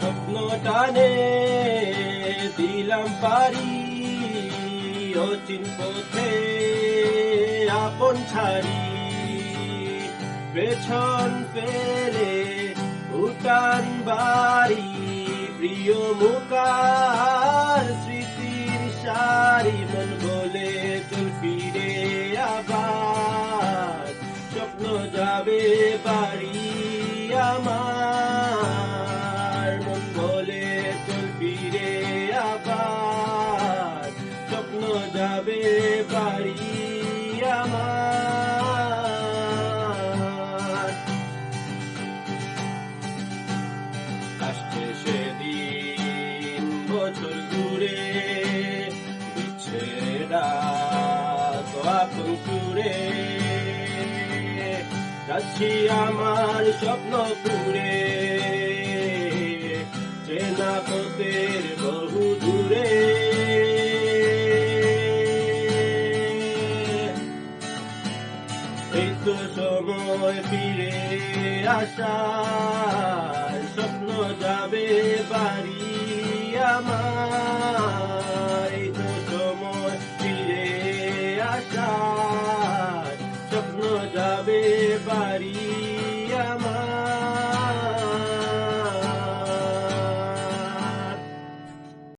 স্বপ্ন টানে দিলাম পারি অচিন পথে আপন ছাড়ি পেছন ফেলে উঠান বাড়ি প্রিয় মুখার স্মৃতির সারি মন বলে চল ফিরে আবার স্বপ্ন যাবে বাড়ি আমার মন বলে চল ফিরে আবার স্বপ্ন যাবে বাড়ি আমার আসছে সেদিন বছর ঘুরে বিচ্ছেদা আপন সুরে যাচ্ছি আমার স্বপ্ন পুরে চেনা পথের বহু দূরে এই তো সময় ফিরে আসা